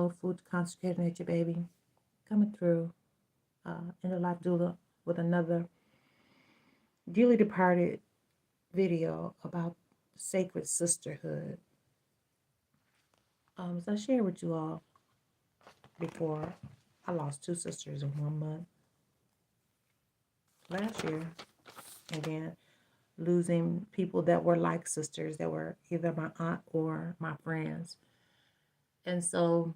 Soulfood the Consecrated Nature-Baby, coming through in the Life Doula with another dearly departed video about sacred sisterhood. As I shared with you all before, I lost two sisters in 1 month last year, and then losing people that were like sisters, that were either my aunt or my friends. And so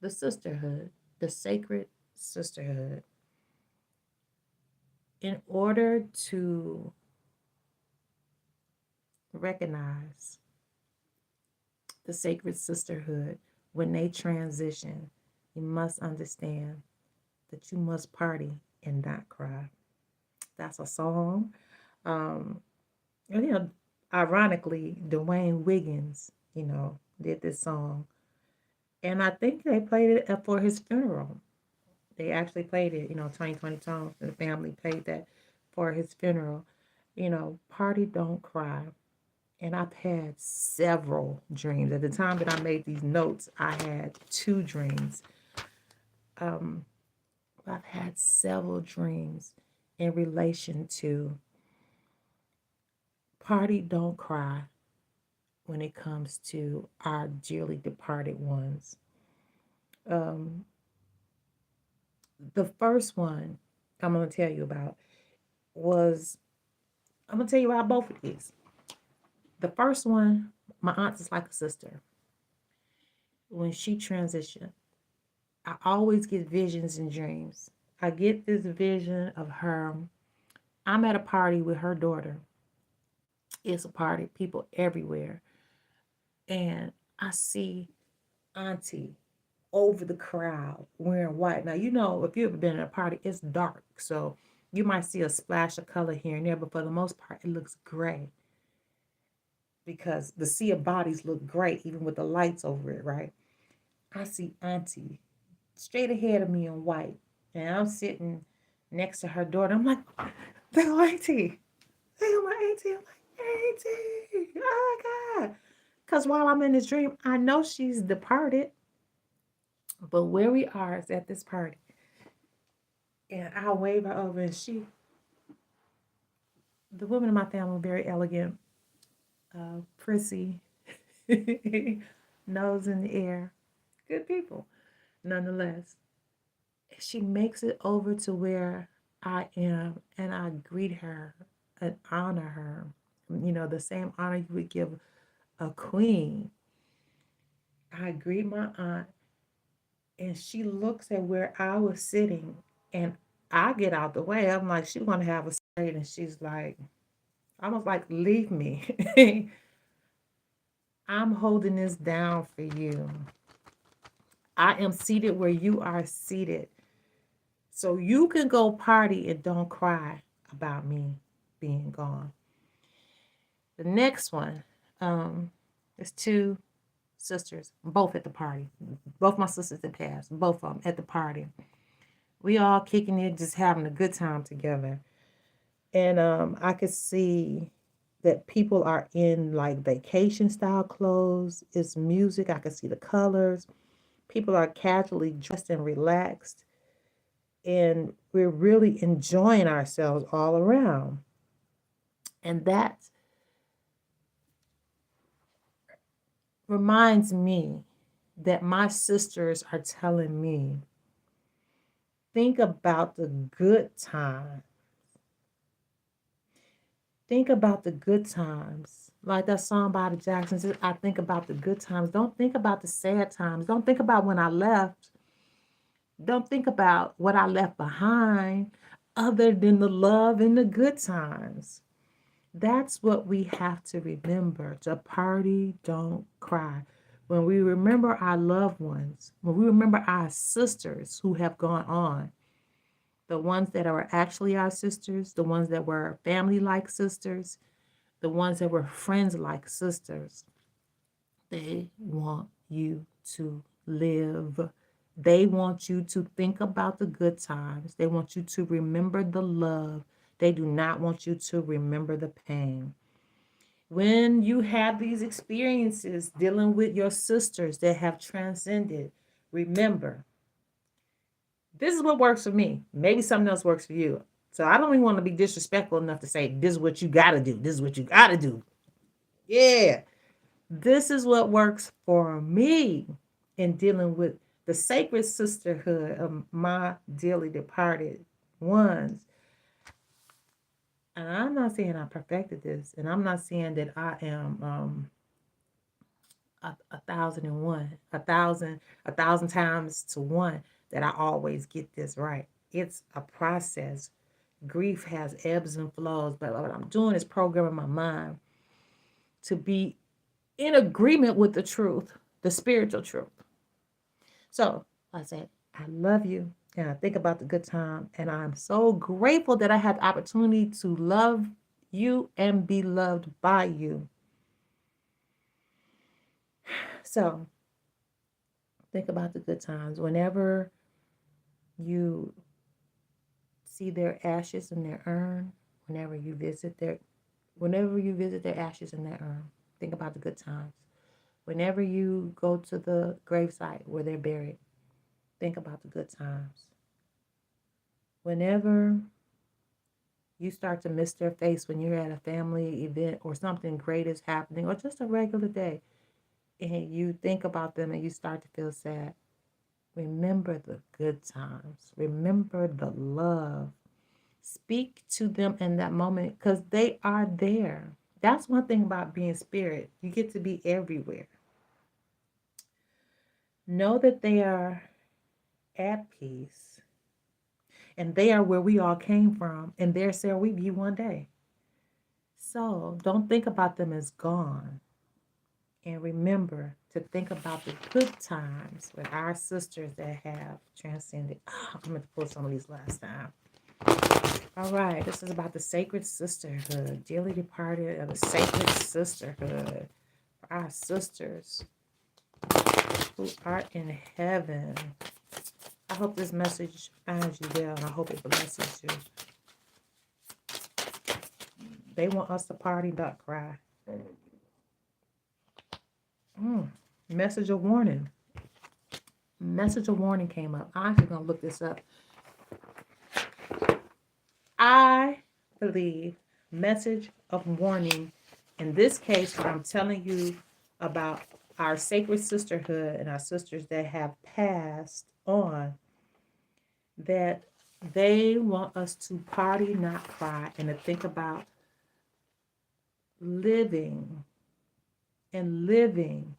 the sisterhood, the sacred sisterhood, in order to recognize the sacred sisterhood, when they transition, you must understand that you must party and not cry. That's a song. Um, and, ironically, Dwayne Wiggins, did this song. And I think they played it for his funeral. They actually played it, 2020 Tones, and the family played that for his funeral. Party, don't cry. And I've had several dreams. At the time that I made these notes, I had two dreams. I've had several dreams in relation to party, don't cry when it comes to our dearly departed ones. The first one I'm going to tell you about was, I'm going to tell you about both of these. The first one, my aunt is like a sister. When she transitioned, I always get visions and dreams. I get this vision of her. I'm at a party with her daughter. It's a party, people everywhere. And I see Auntie over the crowd wearing white. Now, if you've ever been at a party, it's dark. So you might see a splash of color here and there, but for the most part, it looks gray. Because the sea of bodies look great, even with the lights over it, right? I see Auntie straight ahead of me in white. And I'm sitting next to her daughter. I'm like, there go Auntie. There go my Auntie. I'm like, Auntie. Oh my God. Because while I'm in this dream, I know she's departed. But where we are is at this party. And I wave her over, and the women in my family are very elegant, prissy, nose in the air, good people, nonetheless. She makes it over to where I am, and I greet her and honor her. The same honor you would give a queen. I greet my aunt, and she looks at where I was sitting, and I get out the way. I'm like, she want to have a straight, and she's like, almost like, leave me. I'm holding this down for you. I am seated where you are seated. So you can go party and don't cry about me being gone. The next one is two sisters, both at the party. Both my sisters that passed, both of them at the party. We all kicking it, just having a good time together. And I could see that people are in like vacation style clothes. It's music. I could see the colors. People are casually dressed and relaxed. And we're really enjoying ourselves all around. And that reminds me that my sisters are telling me, think about the good times. Think about the good times. Like that song by the Jacksons, I think about the good times. Don't think about the sad times. Don't think about when I left. Don't think about what I left behind other than the love and the good times. That's what we have to remember. To party, don't cry. When we remember our loved ones, when we remember our sisters who have gone on, the ones that are actually our sisters, the ones that were family-like sisters, the ones that were friends-like sisters, they want you to live. They want you to think about the good times. They want you to remember the love. They do not want you to remember the pain. When you have these experiences dealing with your sisters that have transcended, remember, this is what works for me. Maybe something else works for you. So I don't even want to be disrespectful enough to say, this is what you got to do. This is what you got to do. Yeah. This is what works for me in dealing with the sacred sisterhood of my dearly departed ones. And I'm not saying I perfected this, and I'm not saying that I am a thousand and one, a thousand times to one that I always get this right. It's a process. Grief has ebbs and flows, but what I'm doing is programming my mind to be in agreement with the truth, the spiritual truth. So I said, I love you. And I think about the good time. And I'm so grateful that I had the opportunity to love you and be loved by you. So think about the good times. Whenever you see their ashes in their urn, whenever you visit their ashes in their urn, think about the good times. Whenever you go to the gravesite where they're buried, think about the good times. Whenever you start to miss their face when you're at a family event or something great is happening or just a regular day, and you think about them and you start to feel sad, remember the good times. Remember the love. Speak to them in that moment because they are there. That's one thing about being spirit. You get to be everywhere. Know that they are at peace and they are where we all came from, and there shall we be one day. So don't think about them as gone. And remember to think about the good times with our sisters that have transcended. Oh, I'm going to pull some of these last time. All right, this is about the sacred sisterhood, dearly departed of the sacred sisterhood. For our sisters who are in heaven. I hope this message finds you well, and I hope it blesses you. They want us to party, not cry. Message of warning. Message of warning came up. I'm actually going to look this up. I believe message of warning. In this case, what I'm telling you about our sacred sisterhood and our sisters that have passed on, that they want us to party, not cry, and to think about living in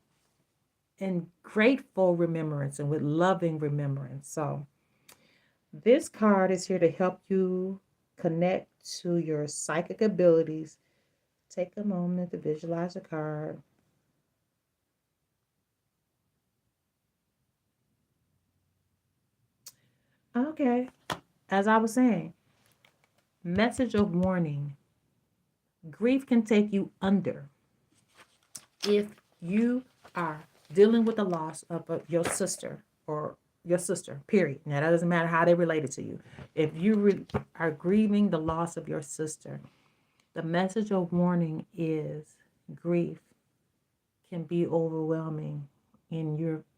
grateful remembrance and with loving remembrance. So this card is here to help you connect to your psychic abilities. Take a moment to visualize the card. Okay, as I was saying, message of warning. Grief can take you under. If you are dealing with the loss of your sister or your sister, period. Now, that doesn't matter how they related to you. If you are grieving the loss of your sister, the message of warning is grief can be overwhelming.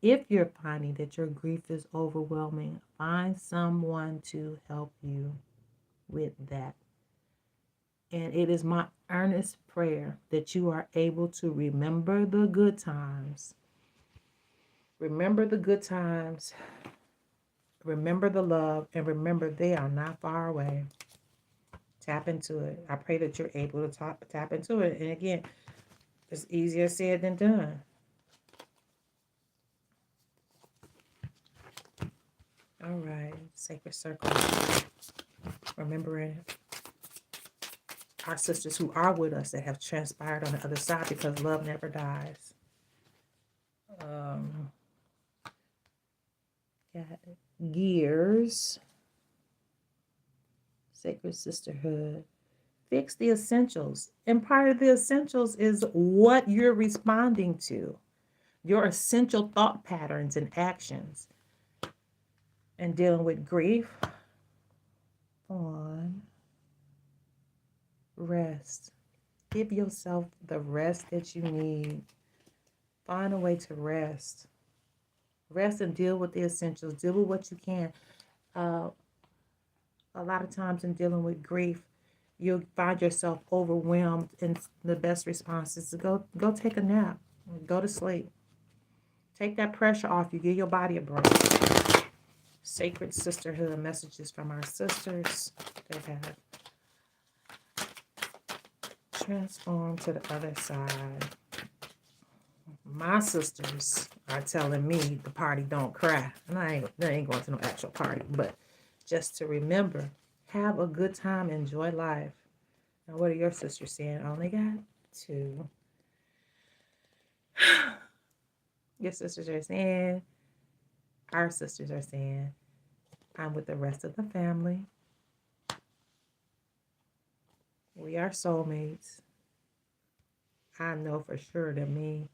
If you're finding that your grief is overwhelming, find someone to help you with that. And it is my earnest prayer that you are able to remember the good times. Remember the good times. Remember the love. And remember they are not far away. Tap into it. I pray that you're able to tap into it. And again, it's easier said than done. All right. Sacred circle. Remembering our sisters who are with us that have transpired on the other side, because love never dies. Got gears. Sacred sisterhood. Fix the essentials. And part of the essentials is what you're responding to. Your essential thought patterns and actions. And dealing with grief. On. Rest. Give yourself the rest that you need. Find a way to rest. Rest and deal with the essentials. Deal with what you can. Uh, a lot of times in dealing with grief, you'll find yourself overwhelmed, and the best response is to go take a nap, go to sleep. Take that pressure off you. Give your body a break. Sacred sisterhood messages from our sisters that have transformed to the other side. My sisters are telling me the party don't cry. And I ain't going to no actual party, but just to remember, have a good time, enjoy life. Now, what are your sisters saying? I only got 2. Your sisters are saying, our sisters are saying, I'm with the rest of the family. We are soulmates. I know for sure that me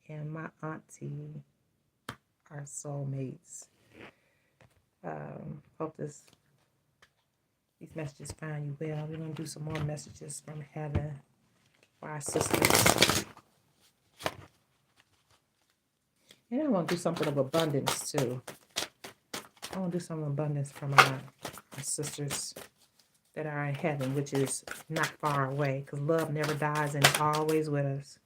and my auntie are soulmates. Hope these messages find you well. We're going to do some more messages from heaven for our sisters. And I want to do something of abundance too. I want to do some abundance from our sisters that are in heaven, which is not far away, because love never dies and is always with us.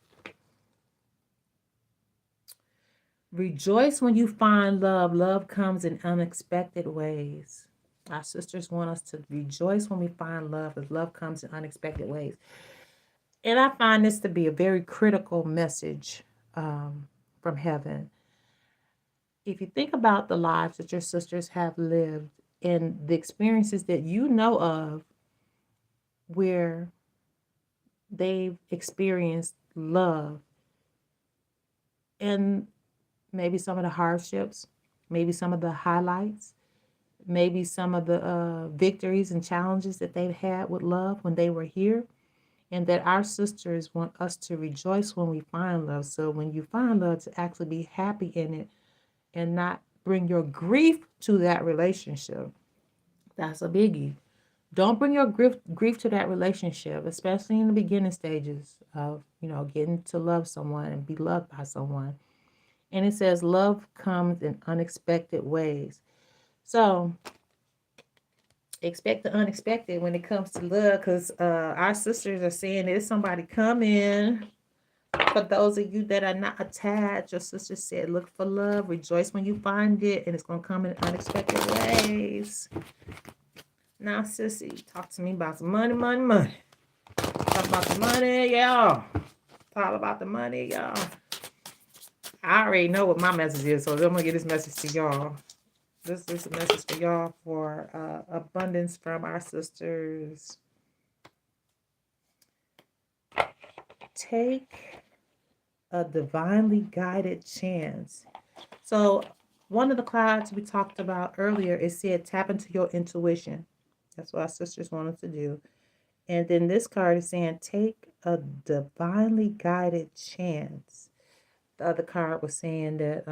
Rejoice when you find love. Love comes in unexpected ways. Our sisters want us to rejoice when we find love, because love comes in unexpected ways. And I find this to be a very critical message from heaven. If you think about the lives that your sisters have lived and the experiences that you know of where they've experienced love, and maybe some of the hardships, maybe some of the highlights, maybe some of the victories and challenges that they've had with love when they were here, and that our sisters want us to rejoice when we find love. So when you find love, to actually be happy in it and not bring your grief to that relationship. That's a biggie. Don't bring your grief to that relationship, especially in the beginning stages of, getting to love someone and be loved by someone. And it says love comes in unexpected ways. So expect the unexpected when it comes to love, because our sisters are saying there's somebody coming. For those of you that are not attached, your sister said, look for love, rejoice when you find it, and it's going to come in unexpected ways. Now, sissy, talk to me about some money, money, money. Talk about the money, y'all. Talk about the money, y'all. I already know what my message is, so I'm going to get this message to y'all. This is a message for y'all for abundance from our sisters. Take a divinely guided chance. So one of the clouds we talked about earlier, it said tap into your intuition. That's what our sisters want us to do. And then this card is saying take a divinely guided chance. The other card was saying that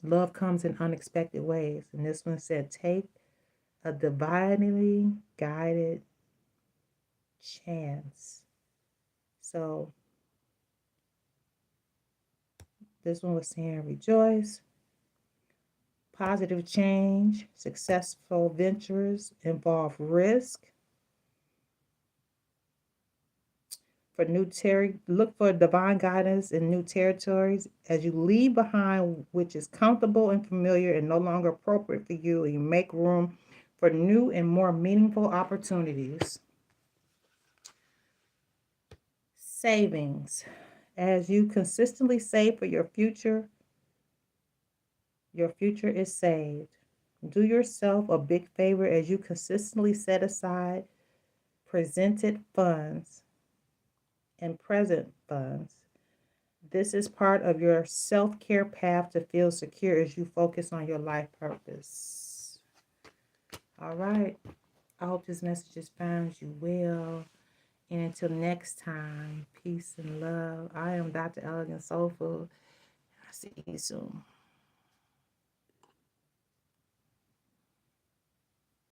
love comes in unexpected ways. And this one said take a divinely guided chance. So this one was saying rejoice, positive change, successful ventures involve risk. For look for divine guidance in new territories as you leave behind which is comfortable and familiar and no longer appropriate for you, and you make room for new and more meaningful opportunities. Savings. As you consistently save for your future is saved. Do yourself a big favor as you consistently set aside presented funds and present funds. This is part of your self-care path to feel secure as you focus on your life purpose. All right. I hope this message has found you well. And until next time, peace and love. I am Dr. Elegant Soulfood. I'll see you soon.